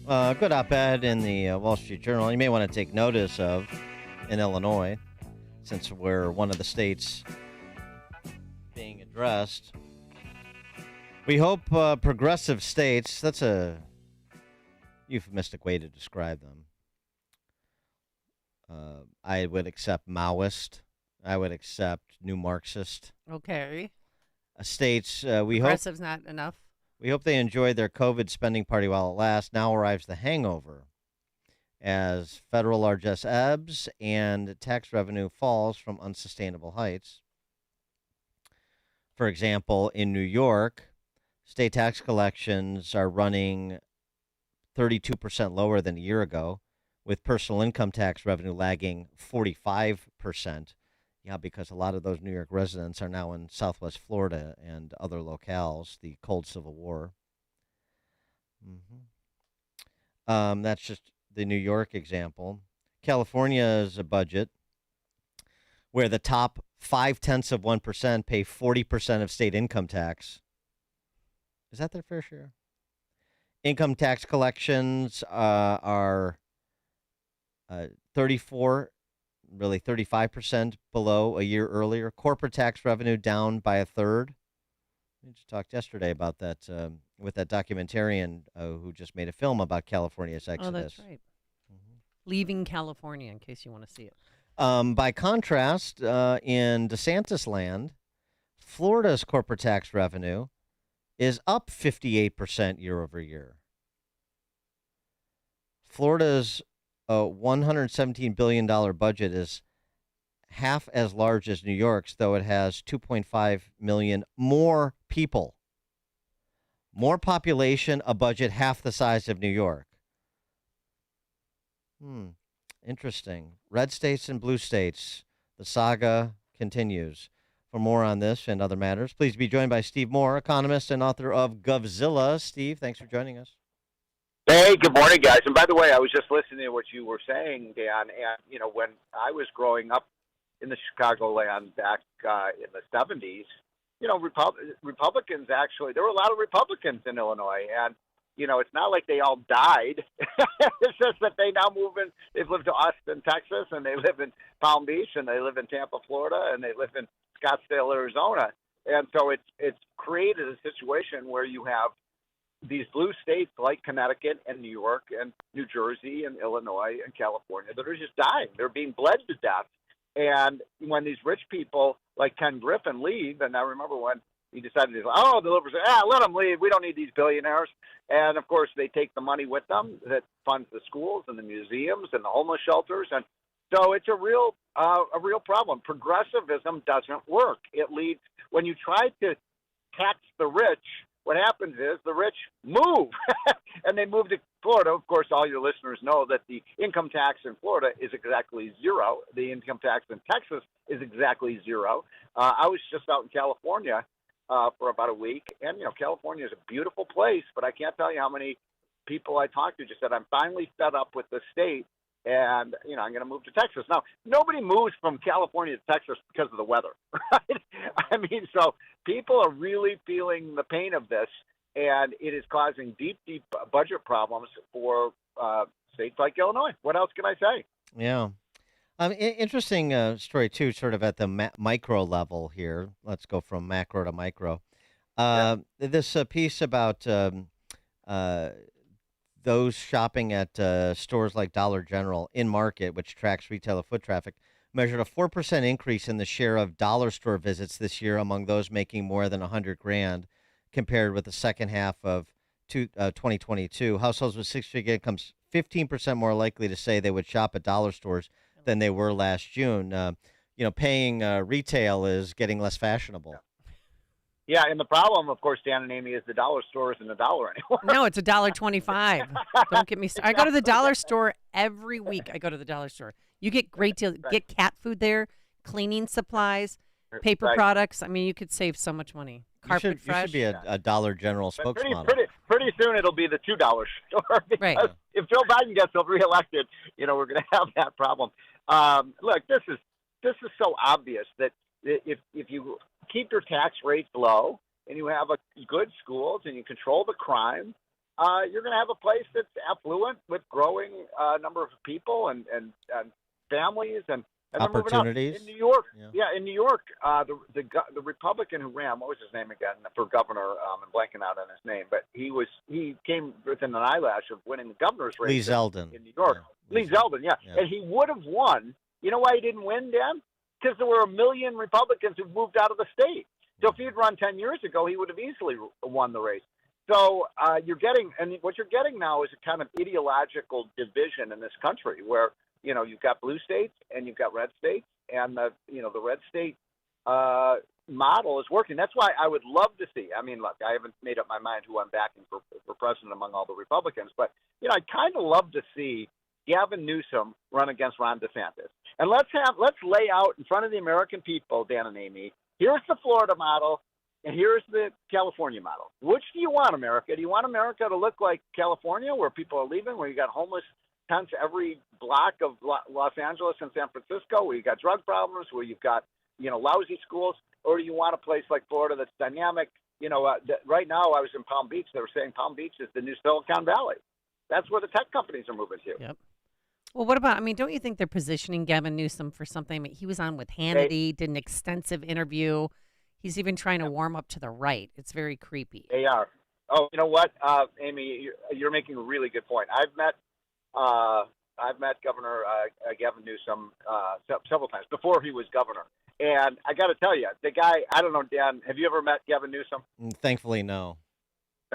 Good op-ed in the Wall Street Journal. You may want to take notice of in Illinois, since we're one of the states being addressed. We hope progressive states, that's a euphemistic way to describe them. I would accept Maoist. I would accept New Marxist. Okay. States, Progressive's not enough. we hope they enjoyed their COVID spending party while it lasts. Now arrives the hangover as federal largesse ebbs and tax revenue falls from unsustainable heights. For example, in New York, state tax collections are running 32% lower than a year ago, with personal income tax revenue lagging 45%. Yeah, because a lot of those New York residents are now in Southwest Florida and other locales, the cold Civil War. That's just the New York example. California's a budget where the top 0.5% pay 40% of state income tax. Is that their fair share? Income tax collections are 34, really 35% below a year earlier. Corporate tax revenue down by a third. We just talked yesterday about that with that documentarian who just made a film about California's exodus. Oh, that's right. Leaving California, in case you want to see it. By contrast, in DeSantis land, Florida's corporate tax revenue is up 58% year over year. Florida's $117 billion budget is half as large as New York's, though it has 2.5 million more people. More population, a budget half the size of New York. Interesting. Red states and blue states. The saga continues. For more on this and other matters, please be joined by Steve Moore, economist and author of Govzilla. Steve, thanks for joining us. Hey, good morning, guys. And by the way, I was just listening to what you were saying, Dan. And, when I was growing up in the Chicagoland back in the 70s, Republicans actually, there were a lot of Republicans in Illinois. And, it's not like they all died. It's just that they now they've lived to Austin, Texas, and they live in Palm Beach, and they live in Tampa, Florida, and they live in Scottsdale, Arizona. And so it's created a situation where you have these blue states like Connecticut and New York and New Jersey and Illinois and California that are just dying. They're being bled to death. And when these rich people like Ken Griffin leave, and I remember when he decided, the liberals say, let them leave. We don't need these billionaires. And, of course, they take the money with them that funds the schools and the museums and the homeless shelters. And so it's a real problem. Progressivism doesn't work. It leads, when you try to tax the rich, what happens is the rich move, and they move to Florida. Of course, all your listeners know that the income tax in Florida is exactly zero. The income tax in Texas is exactly zero. I was just out in California for about a week, and, California is a beautiful place, but I can't tell you how many people I talked to just said, I'm finally fed up with the state, and, I'm going to move to Texas. Now, nobody moves from California to Texas because of the weather, right? I mean, so people are really feeling the pain of this, and it is causing deep, deep budget problems for states like Illinois. What else can I say? Yeah. Interesting story, too, sort of at the micro level here. Let's go from macro to micro. This piece about those shopping at stores like Dollar General in market, which tracks retailer foot traffic, measured a 4% increase in the share of dollar store visits this year among those making more than $100,000 compared with the second half of 2022. Households with six-figure incomes 15% more likely to say they would shop at dollar stores than they were last June. Paying retail is getting less fashionable. Yeah, and the problem, of course, Dan and Amy, is the dollar store isn't a dollar anymore. No, it's $1.25. Don't get me started. I go to the dollar store every week. I go to the dollar store. You get great deals. Right. Get cat food there, cleaning supplies, paper products. I mean, you could save so much money. Carpet You should be a Dollar General spokesmodel. Pretty soon it'll be the $2 store. Because right. If Joe Biden gets reelected, we're going to have that problem. Look, this is so obvious that if you keep your tax rates low and you have good schools and you control the crime you're going to have a place that's affluent with growing number of people and families and they're moving up. Opportunities. In New York. Yeah. Yeah, in New York, the Republican who ran, what was his name again for governor? I'm blanking out on his name, but he came within an eyelash of winning the governor's race. Lee Zeldin. In New York. Yeah. Lee Zeldin, yeah. And he would have won. You know why he didn't win, Dan? Because there were a million Republicans who moved out of the state. So if he'd run 10 years ago, he would have easily won the race. So what you're getting now is a kind of ideological division in this country where, you've got blue states and you've got red states, and the red state model is working. That's why I would love to see. I mean, look, I haven't made up my mind who I'm backing for president among all the Republicans, but I'd kind of love to see Gavin Newsom run against Ron DeSantis, and let's lay out in front of the American people, Dan and Amy. Here's the Florida model, and here's the California model. Which do you want, America? Do you want America to look like California, where people are leaving, where you got homeless tents every block of Los Angeles and San Francisco, where you got drug problems, where you've got lousy schools, or do you want a place like Florida that's dynamic? Right now I was in Palm Beach. They were saying Palm Beach is the new Silicon Valley. That's where the tech companies are moving to. Yep. Well, what about, don't you think they're positioning Gavin Newsom for something? He was on with Hannity, did an extensive interview. He's even trying to warm up to the right. It's very creepy. They are. Oh, you know what, Amy, you're making a really good point. I've met Governor Gavin Newsom several times before he was governor. And I got to tell you, the guy, I don't know, Dan, have you ever met Gavin Newsom? Thankfully, no.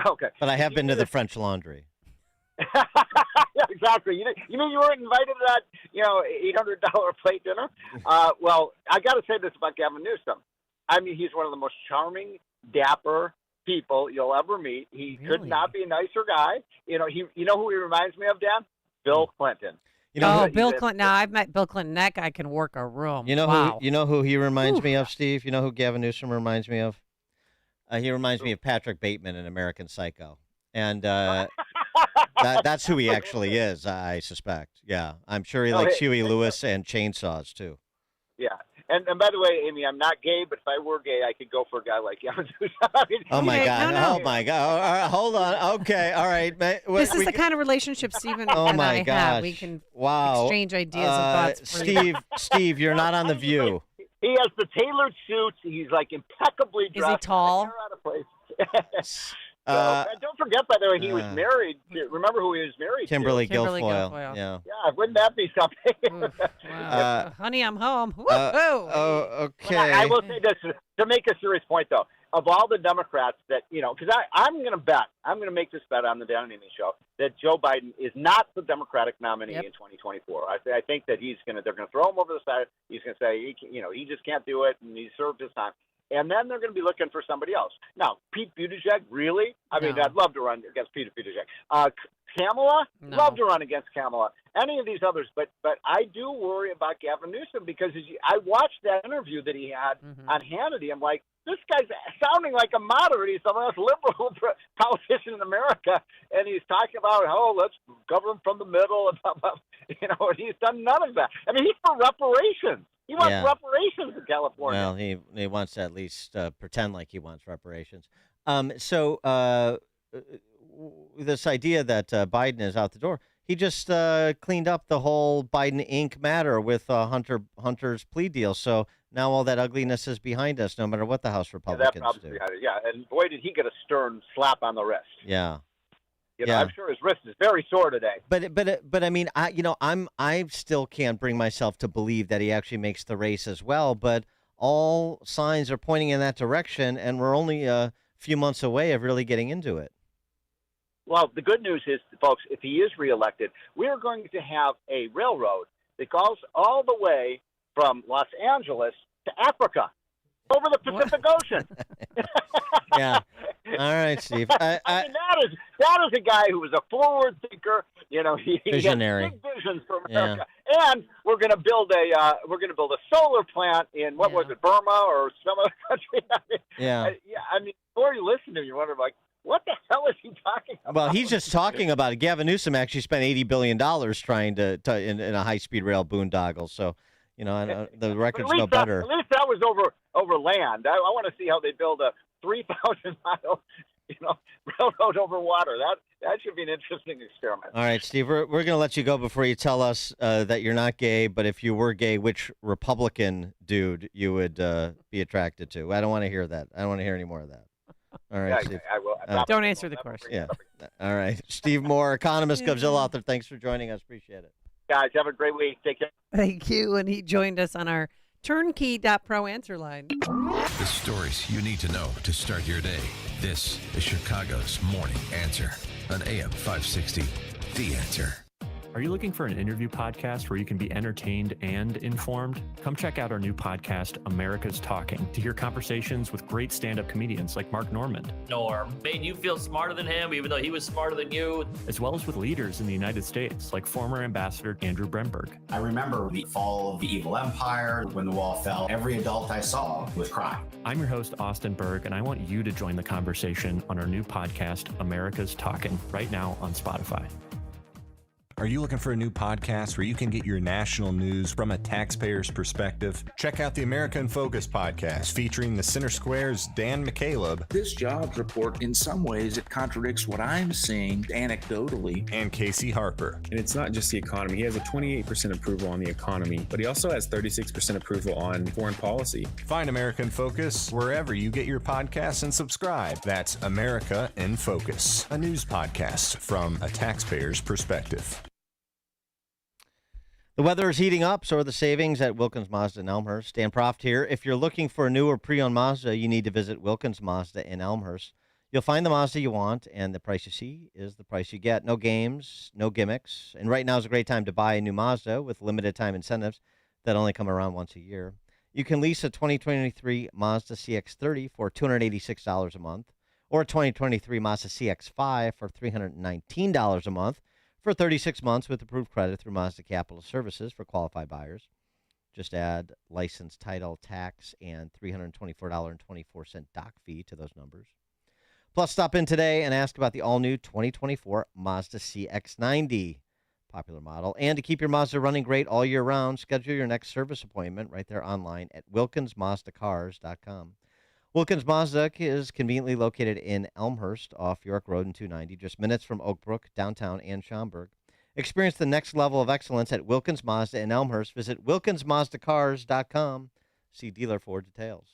Okay. But I have been to the French Laundry. Yeah, exactly. You mean you weren't invited to that, $800 plate dinner? Well, I got to say this about Gavin Newsom. I mean, he's one of the most charming, dapper people you'll ever meet. He could not be a nicer guy. You know who he reminds me of, Dan? Bill Clinton. Bill Clinton. Now, I've met Bill Clinton. That guy can work a room. Who he reminds me of, Steve? You know who Gavin Newsom reminds me of? He reminds me of Patrick Bateman in American Psycho. And that's who he actually is, I suspect. Yeah, I'm sure he likes Huey Lewis and chainsaws, too. Yeah. And by the way, Amy, I'm not gay, but if I were gay, I could go for a guy like Gavin Newsom. Oh, my God. No. Oh, my God. All right, hold on. Okay. All right. This is the kind of relationship Stephen and I have. We can exchange ideas and thoughts. Steve, you're not on The View. He has the tailored suits. He's like impeccably dressed. Is he tall? Out of place. And don't forget, by the way, he was married. Remember who he was married Kimberly to? Guilfoyle. Yeah, wouldn't that be something? Wow. Honey, I'm home. Okay. I will say this to make a serious point, though. Of all the Democrats that, because I'm going to make this bet on the Dan and Amy show, that Joe Biden is not the Democratic nominee in 2024. I think that they're going to throw him over the side. He's going to say, he just can't do it, and he served his time. And then they're going to be looking for somebody else. Now, Pete Buttigieg, really? I mean, I'd love to run against Pete Buttigieg. Kamala, love to run against Kamala. Any of these others, but I do worry about Gavin Newsom because I watched that interview that he had on Hannity. I'm like, this guy's sounding like a moderate. He's the most liberal politician in America, and he's talking about, let's govern from the middle, and he's done none of that. I mean, he's for reparations. He wants reparations in California. Well, he wants to at least pretend like he wants reparations. So this idea that Biden is out the door, he just cleaned up the whole Biden Inc. matter with Hunter's plea deal. So now all that ugliness is behind us, no matter what the House Republicans do. Yeah, and boy, did he get a stern slap on the wrist. Yeah. I'm sure his wrist is very sore today. But I mean, I still can't bring myself to believe that he actually makes the race as well. But all signs are pointing in that direction, and we're only a few months away of really getting into it. Well, the good news is, folks, if he is reelected, we are going to have a railroad that goes all the way from Los Angeles to Africa, over the Pacific Ocean. Yeah. All right, Steve. I mean, that is a guy who was a forward thinker. He visionary. Had big visions for America. Yeah. And we're going to build a solar plant in was it, Burma or some other country? I mean, before you listen to him, you wonder what the hell is he talking about? Well, he's just talking about it. Gavin Newsom actually spent $80 billion trying to in a high-speed rail boondoggle. So, the record's no better. At least that was over land. I want to see how they build a 3,000-mile railroad over water. That should be an interesting experiment. All right, Steve, we're going to let you go before you tell us that you're not gay, but if you were gay, which Republican dude you would be attracted to? I don't want to hear that. I don't want to hear any more of that. All right, Yeah, Steve. I will. Don't answer the question. Yeah. All right. Steve Moore, economist, Godzilla author. Thanks for joining us. Appreciate it. Guys, have a great week. Take care. Thank you. And he joined us on our turnkey.pro answer line. The stories you need to know to start your day. This is Chicago's Morning Answer on AM 560. The Answer. Are you looking for an interview podcast where you can be entertained and informed? Come check out our new podcast, America's Talking, to hear conversations with great stand-up comedians like Mark Normand. Norm made you feel smarter than him, even though he was smarter than you. As well as with leaders in the United States, like former Ambassador Andrew Bremberg. I remember the fall of the evil empire. When the wall fell, every adult I saw was crying. I'm your host, Austin Berg, and I want you to join the conversation on our new podcast, America's Talking, right now on Spotify. Are you looking for a new podcast where you can get your national news from a taxpayer's perspective? Check out the America in Focus podcast featuring the Center Square's Dan McCaleb. This jobs report, in some ways, it contradicts what I'm seeing anecdotally. And Casey Harper. And it's not just the economy. He has a 28% approval on the economy, but he also has 36% approval on foreign policy. Find America in Focus wherever you get your podcasts and subscribe. That's America in Focus, a news podcast from a taxpayer's perspective. The weather is heating up, so are the savings at Wilkins Mazda in Elmhurst. Dan Proft here. If you're looking for a new or pre-owned Mazda, you need to visit Wilkins Mazda in Elmhurst. You'll find the Mazda you want, and the price you see is the price you get. No games, no gimmicks. And right now is a great time to buy a new Mazda with limited time incentives that only come around once a year. You can lease a 2023 Mazda CX-30 for $286 a month, or a 2023 Mazda CX-5 for $319 a month, for 36 months with approved credit through Mazda Capital Services for qualified buyers. Just add license, title, tax, and $324.24 dock fee to those numbers. Plus, stop in today and ask about the all-new 2024 Mazda CX-90 popular model. And to keep your Mazda running great all year round, schedule your next service appointment right there online at WilkinsMazdaCars.com. Wilkins Mazda is conveniently located in Elmhurst off York Road and 290, just minutes from Oak Brook, downtown, and Schaumburg. Experience the next level of excellence at Wilkins Mazda in Elmhurst. Visit WilkinsMazdaCars.com. See dealer for details.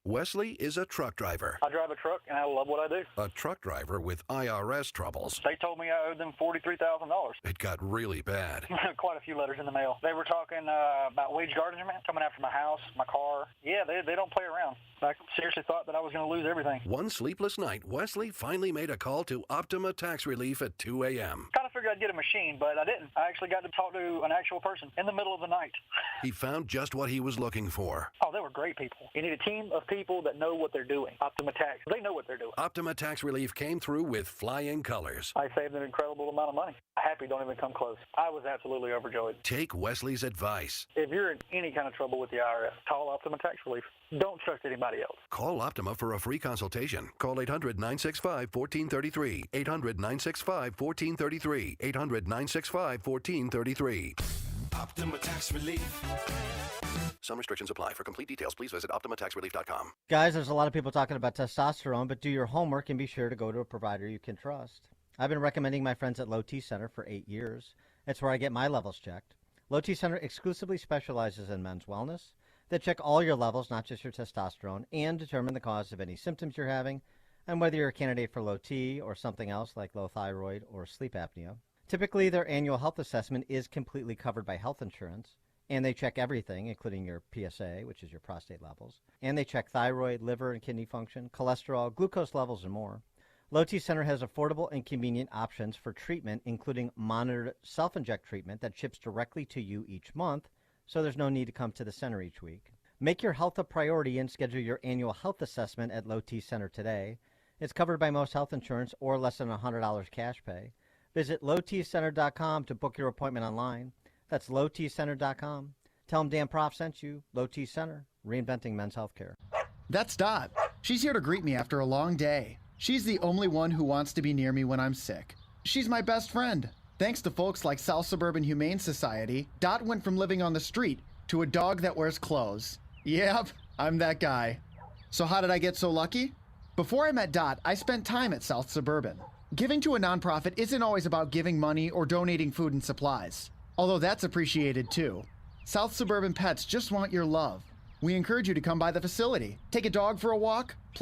Wesley is a truck driver. I drive a truck, and I love what I do. A truck driver with IRS troubles. They told me I owed them $43,000. It got really bad. Quite a few letters in the mail. They were talking about wage garnishment, coming after my house, my car. Yeah, they don't play around. I seriously thought that I was going to lose everything. One sleepless night, Wesley finally made a call to Optima Tax Relief at 2 a.m. Kind of figured I'd get a machine, but I didn't. I actually got to talk to an actual person in the middle of the night. He found just what he was looking for. Oh, they were great people. You need a team of people that know what they're doing. Optima Tax, they know what they're doing. Optima Tax Relief came through with flying colors. I saved an incredible amount of money. Happy don't even come close. I was absolutely overjoyed. Take Wesley's advice. If you're in any kind of trouble with the IRS, call Optima Tax Relief. Don't trust anybody else. Call Optima for a free consultation. Call 800-965-1433. 800-965-1433. 800-965-1433. Optima Tax Relief. Some restrictions apply. For complete details, please visit OptimaTaxRelief.com. Guys, there's a lot of people talking about testosterone, but do your homework and be sure to go to a provider you can trust. I've been recommending my friends at Low T Center for 8 years. That's where I get my levels checked. Low T Center exclusively specializes in men's wellness. They check all your levels, not just your testosterone, and determine the cause of any symptoms you're having, and whether you're a candidate for low T or something else like low thyroid or sleep apnea. Typically, their annual health assessment is completely covered by health insurance, and they check everything, including your PSA, which is your prostate levels, and they check thyroid, liver and kidney function, cholesterol, glucose levels, and more. Low T Center has affordable and convenient options for treatment, including monitored self-inject treatment that ships directly to you each month, so there's no need to come to the center each week. Make your health a priority and schedule your annual health assessment at Low T Center today. It's covered by most health insurance or less than $100 cash pay. Visit lowtcenter.com to book your appointment online. That's lowtcenter.com. Tell them Dan Prof sent you. Low T Center, reinventing men's healthcare. That's Dot. She's here to greet me after a long day. She's the only one who wants to be near me when I'm sick. She's my best friend. Thanks to folks like South Suburban Humane Society, Dot went from living on the street to a dog that wears clothes. Yep, I'm that guy. So how did I get so lucky? Before I met Dot, I spent time at South Suburban. Giving to a nonprofit isn't always about giving money or donating food and supplies, although that's appreciated too. South Suburban Pets just want your love. We encourage you to come by the facility, take a dog for a walk, play